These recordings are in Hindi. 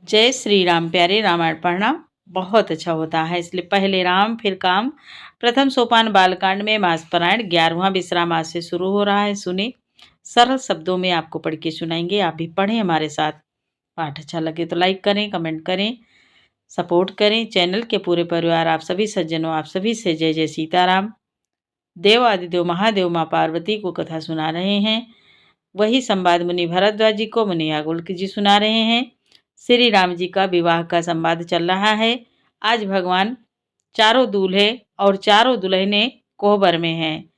जय श्री राम। प्यारे, रामायण पढ़ना बहुत अच्छा होता है, इसलिए पहले राम फिर काम। प्रथम सोपान बालकांड में मास पारायण 11वां विश्राम आज से शुरू हो रहा है। सुने, सरल शब्दों में आपको पढ़ के सुनाएंगे, आप भी पढ़ें हमारे साथ। पाठ अच्छा लगे तो लाइक करें, कमेंट करें, सपोर्ट करें। चैनल के पूरे परिवार, आप सभी सज्जनों, आप सभी से जय जय सीताराम। देव आदिदेव महादेव माँ पार्वती को कथा सुना रहे हैं। वही संवाद मुनि भरद्वाज जी को मुनि याज्ञवल्क्य जी सुना रहे हैं। श्री राम जी का विवाह का संवाद चल रहा है। आज भगवान चारों दूल्हे और चारों दुल्हने कोहबर में हैं।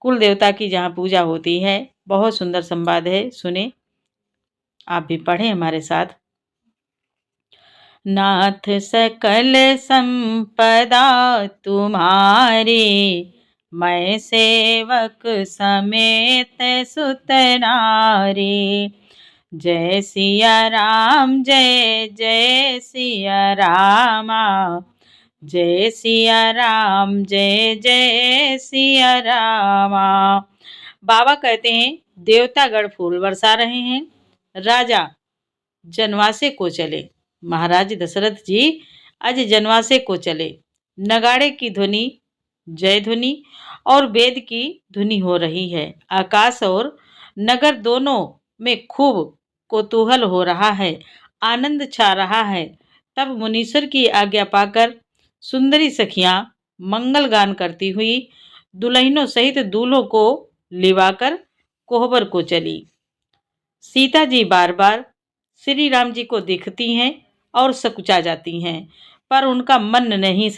कुल देवता की जहाँ पूजा होती है। बहुत सुंदर संवाद है, सुने, आप भी पढ़ें हमारे साथ। नाथ सकल संपदा तुम्हारी, मैं सेवक समेत सुत नारी। जय सिया राम, जय जय सिया रामा। जय सिया राम, जय जय सिया रामा। बाबा कहते हैं, देवतागण फूल बरसा रहे हैं, राजा जनवासे को चले। महाराज दशरथ जी आज जनवासे को चले। नगाड़े की ध्वनि, जय ध्वनि और वेद की ध्वनि हो रही है। आकाश और नगर दोनों में खूब कौतूहल हो रहा है, आनंद छा रहा है। तब मुनीश्वर की आज्ञा पाकर सुंदरी सखियां मंगल गान करती हुई दुल्हनों सहित दूल्हों को लिवाकर कोहबर को चली। सीता जी बार बार श्री राम जी को दिखती हैं और सकुचा जाती हैं, पर उनका मन नहीं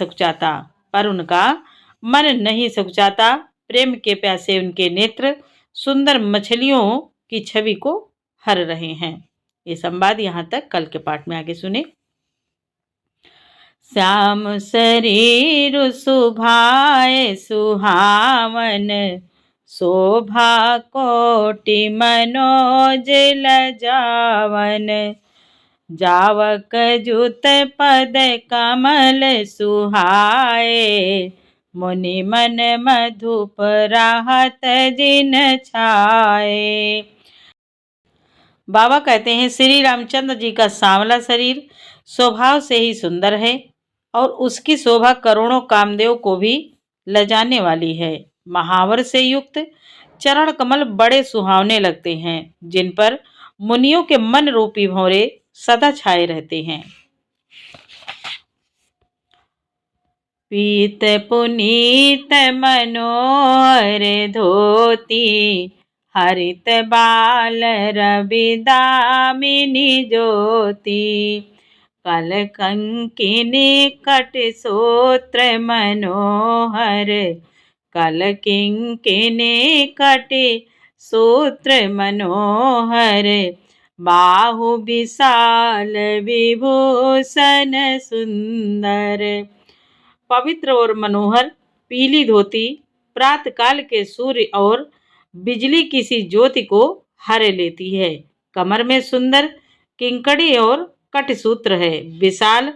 सकुचाता। प्रेम के प्यासे उनके नेत्र सुंदर मछलियों की छवि को हर रहे हैं। ये संवाद यहाँ तक। कल के पाठ में आगे सुने। श्याम शरीर सुभाए सुहावन, शोभा कोटि मनोज लजावन। जावक जुत पद कमल सुहाए, मुनि मन मधुप राहत जिन छाए। बाबा कहते हैं, श्री रामचंद्र जी का सांवला शरीर स्वभाव से ही सुंदर है और उसकी शोभा करोड़ों कामदेव को भी लजाने वाली है। महावर से युक्त चरण कमल बड़े सुहावने लगते हैं, जिन पर मुनियों के मन रूपी भंवरे सदा छाए रहते हैं। पीत पुनीत मनोहर धोती, हरित बाल रवि दामिनी ज्योति। कल कंकिनी कट सूत्र मनोहर, कल किंकिनी कट सूत्र मनोहर। बाहु विशाल विभूषण सुंदर। पवित्र और मनोहर पीली धोती प्रातःकाल के सूर्य और बिजली की सी ज्योति को हर लेती है। कमर में सुंदर किंकड़ी और कटसूत्र है। विशाल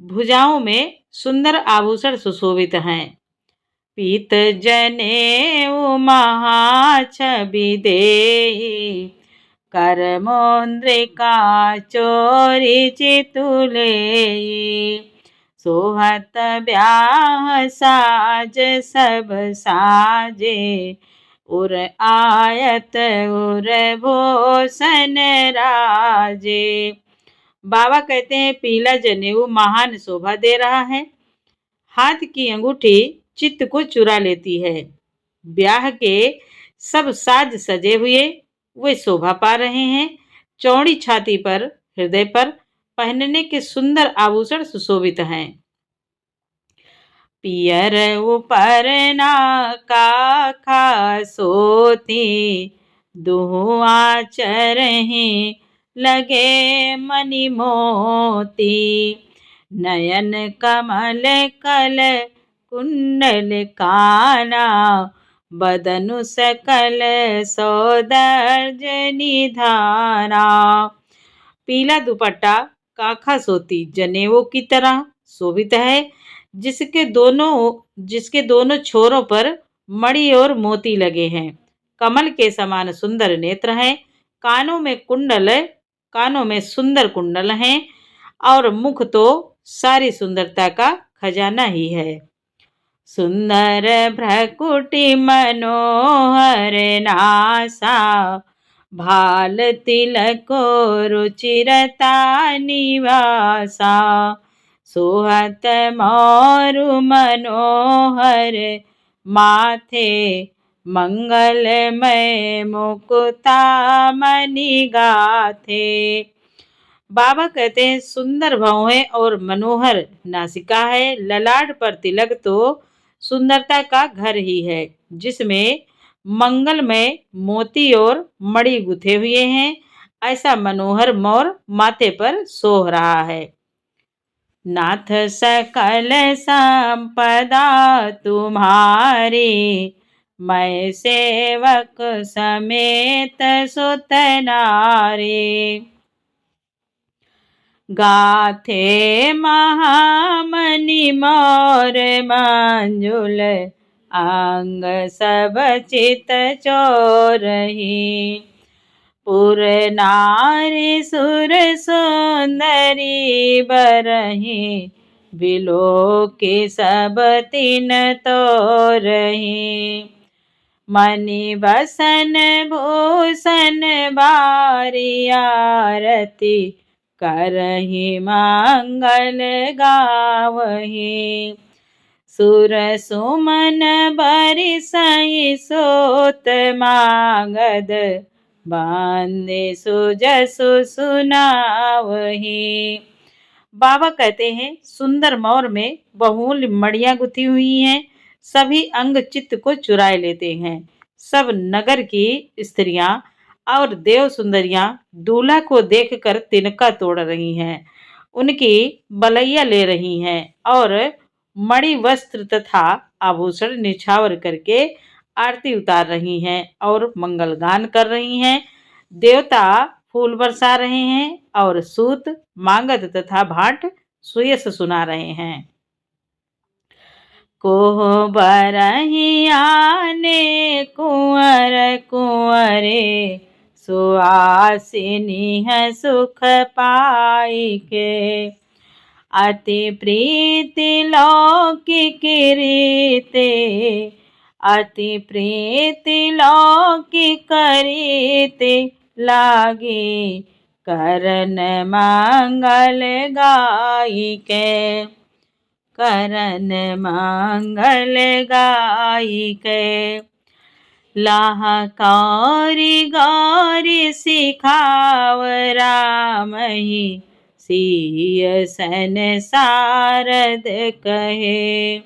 भुजाओं में सुंदर आभूषण सुशोभित हैं। पीत जनेऊ महाछवि देहि, कर मुद्रिका चोरी चितुलेई। सोहत ब्याह साज सब साजे, उर आयत उर भूषण राजे। बाबा कहते हैं, पीला जनेऊ महान शोभा दे रहा है, हाथ की अंगूठी चित्त को चुरा लेती है। ब्याह के सब साज सजे हुए वे शोभा पा रहे हैं। चौड़ी छाती पर, हृदय पर पहनने के सुंदर आभूषण सुशोभित हैं। पियर ऊपर नाका खासोती, दुआ चरही लगे मणि मोती। नयन कमल कल कुंडल काना, बदनु सकल सौंदर्य निधाना। पीला दुपट्टा काखा सोती जनेऊ की तरह शोभित है, जिसके दोनों छोरों पर मणि और मोती लगे हैं। कमल के समान सुंदर नेत्र हैं। कानों में सुंदर कुंडल हैं। और मुख तो सारी सुंदरता का खजाना ही है। सुंदर भ्रकुटी मनोहर नासा, भाल तिलको रुचिरता निवासा। सोहत मोरु मनोहर माथे, मंगलमय मुकुता मणि गाथे। बाबा कहते हैं सुंदर भौं है और मनोहर नासिका है। ललाट पर तिलक तो सुंदरता का घर ही है, जिसमें मंगलमय मोती और मणि गुथे हुए हैं। ऐसा मनोहर मोर माथे पर सोह रहा है। नाथ सकल संपदा तुम्हारी, मैं सेवक समेत सुत नारी। गाथे महामणि मोर मंजुल, अंग सब चित चोरही। पुर नारी सुर सुंदरी बरही, बिलो के सब तीन तोरही। मणि बसन भूषण बारी आरती, करहि मंगल गावही। सुर सुमन बरिसई सोत मांगद, बांदे सुजसु सुनावही। बाबा कहते हैं सुंदर मोर में बहुमूल्य मणियां गुथी हुई हैं, सभी अंग चित्त को चुराए लेते हैं। सब नगर की स्त्रियां और देव सुंदरियां दूल्हा को देखकर तिनका तोड़ रही हैं, उनकी बलैया ले रही हैं और मणि वस्त्र तथा आभूषण निछावर करके आरती उतार रही हैं और मंगल गान कर रही हैं। देवता फूल बरसा रहे हैं और सूत मांगद तथा भाट सुयस सुना रहे हैं। कोह बरही आने कुंवर कुंवरे, सुआसिनी है सुख पाई के। अति प्रीति लौकिक रीते, अति प्रीति लौकिक रीते लागी। करन मंगल गाई के, करन मंगल गाई के। लाह कौरी गौरी सिखाव रामहि, सिय सन सारद कहे।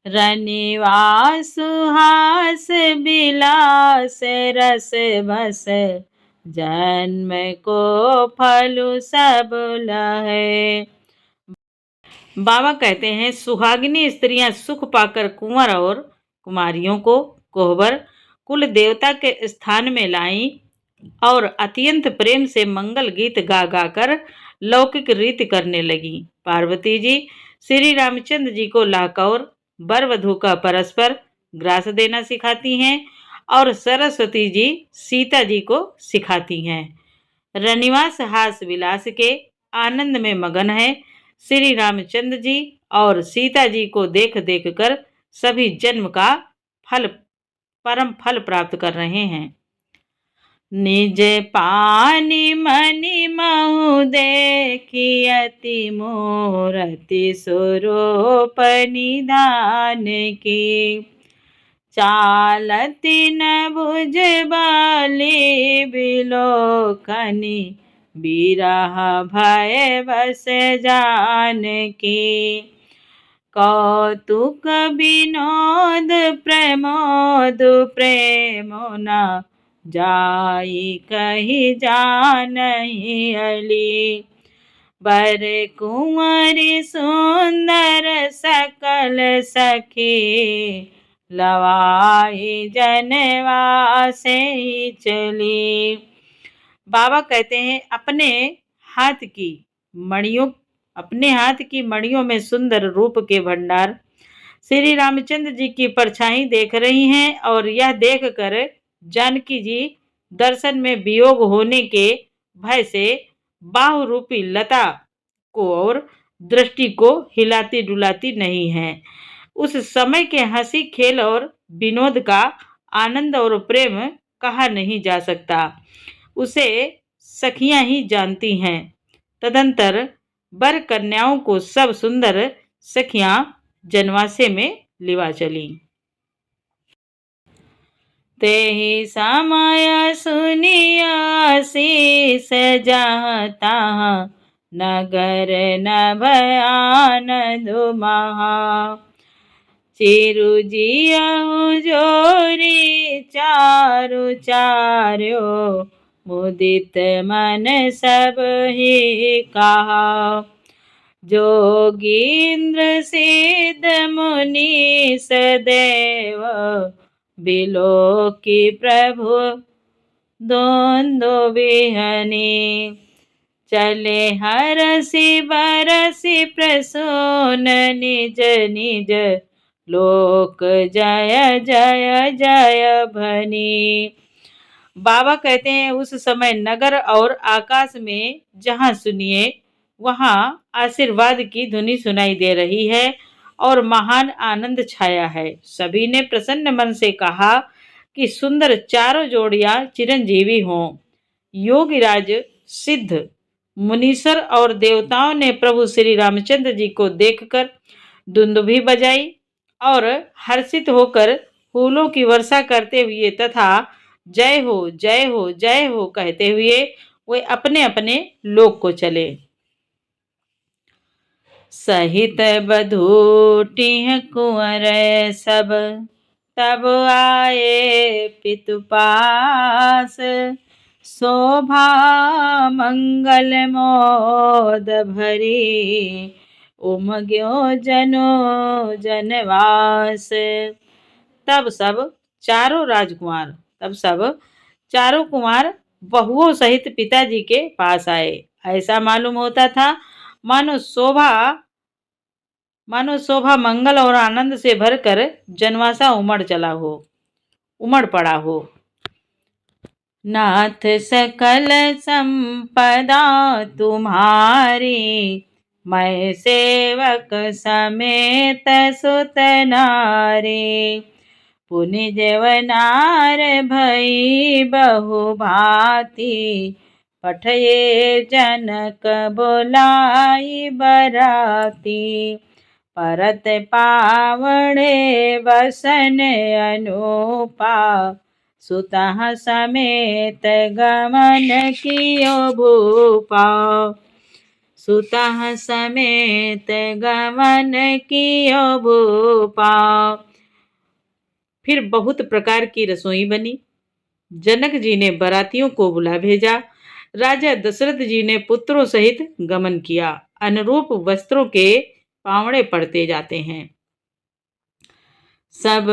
रनिवास हास बिलास रस बस, जन्म को फलु सब लहे। बाबा कहते हैं सुहागिनी स्त्रियां सुख पाकर कुंवर और कुमारियों को कोहबर कुल देवता के स्थान में लाई और अत्यंत प्रेम से मंगल गीत गा गा कर लौकिक रीति करने लगी। पार्वती जी श्री रामचंद्र जी को लाकौर वर वधू का परस्पर ग्रास देना सिखाती हैं और सरस्वती जी सीता जी को सिखाती हैं। रनिवास हास विलास के आनंद में मगन है। श्री रामचंद्र जी और सीता जी को देख देख कर सभी जन्म का फल परम फल प्राप्त कर रहे हैं। निज पानी मणि महु देखी, अति मूरति स्वरूप निधान की। चालती न भुज बाली बिलोकनी, बिरह भय बस जान की। कौतुक विनोद प्रमोद प्रेमोना, जाई कही जानहि अली। बर कुंवरी सुंदर सकल सखी, लवाई जनवा से चली। बाबा कहते हैं अपने हाथ की मणियों में सुंदर रूप के भंडार श्री रामचंद्र जी की परछाई देख रही हैं और यह देखकर जानकी जी दर्शन में वियोग होने के भय से बाहु रूपी लता को और दृष्टि को हिलाती डुलाती नहीं है। उस समय के हंसी खेल और विनोद का आनंद और प्रेम कहा नहीं जा सकता। उसे सखियां ही जानती हैं। तदंतर वर कन्याओं को सब सुंदर सखियां जनवासे में लिवा चली। तेहि समय सुनिया शीस जहाँ तहाँ नगर न भयानंद महा। चिरुजियहु जोरी चारु चार्यो मुदित मन सब ही कहा। जोगींद्र सिद्ध मुनि सदैव बिलो की प्रभु द्वंद्व विहनी। चले हरसि बरसि प्रसून निज निज लोक जय जय जय भनी। बाबा कहते हैं उस समय नगर और आकाश में जहाँ सुनिए वहाँ आशीर्वाद की धुनी सुनाई दे रही है और महान आनंद छाया है। सभी ने प्रसन्न मन से कहा कि सुंदर चारों जोड़ियां चिरंजीवी हों। योगीराज सिद्ध मुनीश्वर और देवताओं ने प्रभु श्री रामचंद्र जी को देखकर दुंदुभी बजाई और हर्षित होकर फूलों की वर्षा करते हुए तथा जय हो जय हो जय हो कहते हुए वे अपने अपने लोक को चले। सहित बधूटिह कुंवर सब तब आए पितु पास। शोभा मंगल मोद भरी उमग्यो जनो जनवास। तब सब चारों कुमार बहुओं सहित पिताजी के पास आए। ऐसा मालूम होता था मानो शोभा मंगल और आनंद से भरकर जनवासा उमड़ पड़ा हो। नाथ सकल संपदा तुम्हारी मैं सेवक समेत सुत नारी। पुनि जवनार भई बहु भांति पठये जनक बोलाई बराती। परत पावणे वसन अनुपा सुतः समेत गमन कियो भूपा। सुतः समेत गमन कियो भूपा। फिर बहुत प्रकार की रसोई बनी। जनक जी ने बरातियों को बुला भेजा। राजा दशरथ जी ने पुत्रों सहित गमन किया। अनुरूप वस्त्रों के पावड़े पड़ते जाते हैं। सब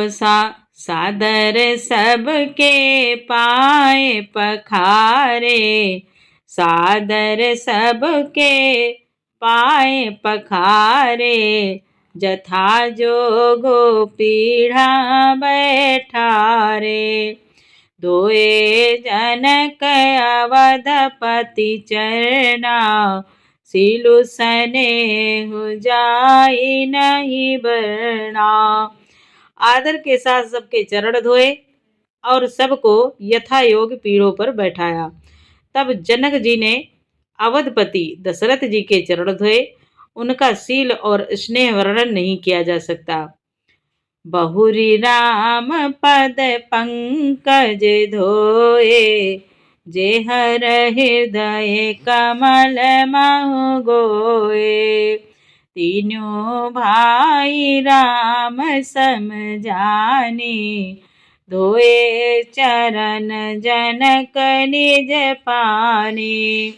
सादर सबके पाए पखारे। सादर सबके पाए पखारे। जथा जोगो पीढ़ा बैठारे। धोए जनक अवधपति चरना। सिलु स्नेहु जाई नहीं बरना। आदर के साथ सबके चरण धोए और सबको यथा योग पीढ़ों पर बैठाया। तब जनक जी ने अवधपति दशरथ जी के चरण धोए। उनका शील और स्नेह वर्णन नहीं किया जा सकता। बहुरी राम पद पंकज धोए। जे हर हृदय कमल महु गोए। तीनों भाई राम सम जाने। धोए चरण जनक निज पानी।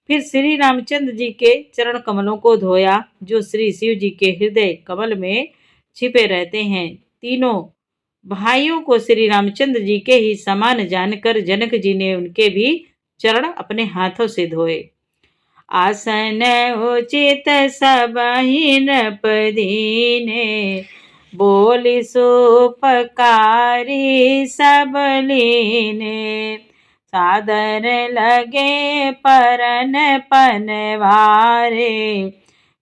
फिर श्री रामचंद्र जी के चरण कमलों को धोया जो श्री शिव जी के हृदय कमल में छिपे रहते हैं। तीनों भाइयों को श्री रामचंद्र जी के ही समान जानकर जनक जी ने उनके भी चरण अपने हाथों से धोए। आसन उचित सबहि नृप दीने। बोली सुपकारी सब लीने। सादर लगे परन पनवारे,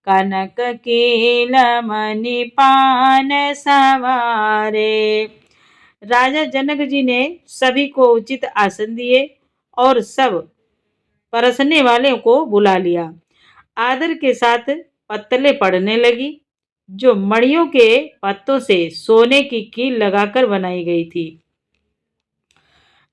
कनक कीलमणि पान सवारे। राजा जनक जी ने सभी को उचित आसन दिए और सब परसने वाले को बुला लिया। आदर के साथ पत्तलें पड़ने लगी, जो मड़ियों के पत्तों से सोने की कील लगाकर बनाई गई थी।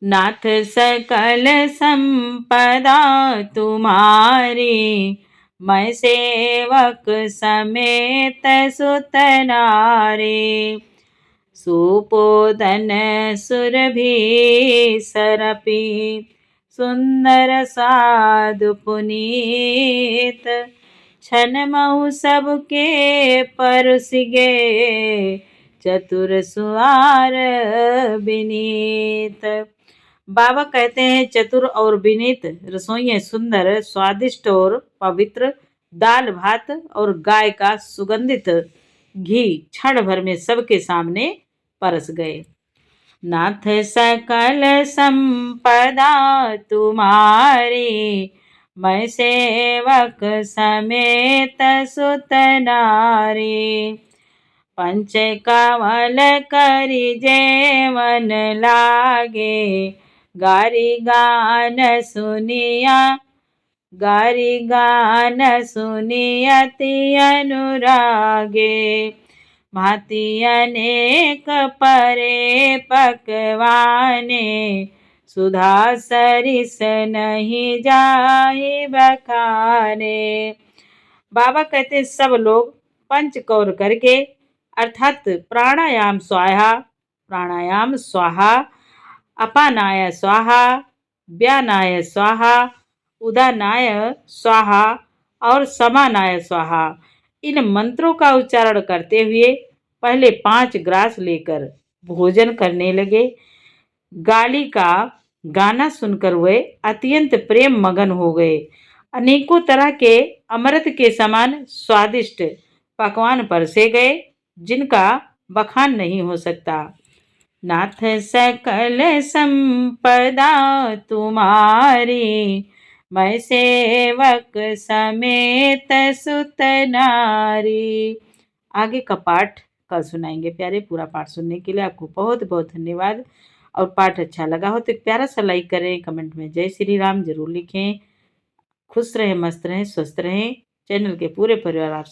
नाथ सकल संपदा तुम्हारी, मैं सेवक समेत सुत नारी। सुपोदन सुरभि सरपी, सुंदर साधु पुनीत। छन महु सबके परसिगे, चतुर सुआर विनीत। बाबा कहते हैं, चतुर और विनीत रसोइये सुंदर, स्वादिष्ट और पवित्र दाल भात और गाय का सुगंधित घी क्षण भर में सबके सामने परस गए। नाथ सकल संपदा तुम्हारी, मैं सेवक समेत सुत नारी। पंच कमल करि जेवन लागे, गारी गान सुनिया, गारी गान सुनियति अनुरागे। भांति अनेक परे पकवाने, सुधा सरिस नहीं जाहि बखाने। बाबा कहते सब लोग पंचकौर करके अर्थात प्राणायाम स्वाहा, अपानाय स्वाहा, व्यानाय स्वाहा, उदानाय स्वाहा और समानाय स्वाहा, इन मंत्रों का उच्चारण करते हुए पहले 5 ग्रास लेकर भोजन करने लगे। गाली का गाना सुनकर वे अत्यंत प्रेम मगन हो गए। अनेकों तरह के अमृत के समान स्वादिष्ट पकवान परसे गए, जिनका बखान नहीं हो सकता। नाथ सकल संपदा तुम्हारी, मैं सेवक समेत सुत नारी। आगे का पाठ कल सुनाएंगे प्यारे। पूरा पाठ सुनने के लिए आपको बहुत बहुत धन्यवाद। और पाठ अच्छा लगा हो तो एक प्यारा सा लाइक करें, कमेंट में जय श्री राम जरूर लिखें। खुश रहें, मस्त रहें, स्वस्थ रहें। चैनल के पूरे परिवार आप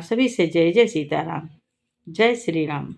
सभी से जय जय सीताराम, जय श्री राम।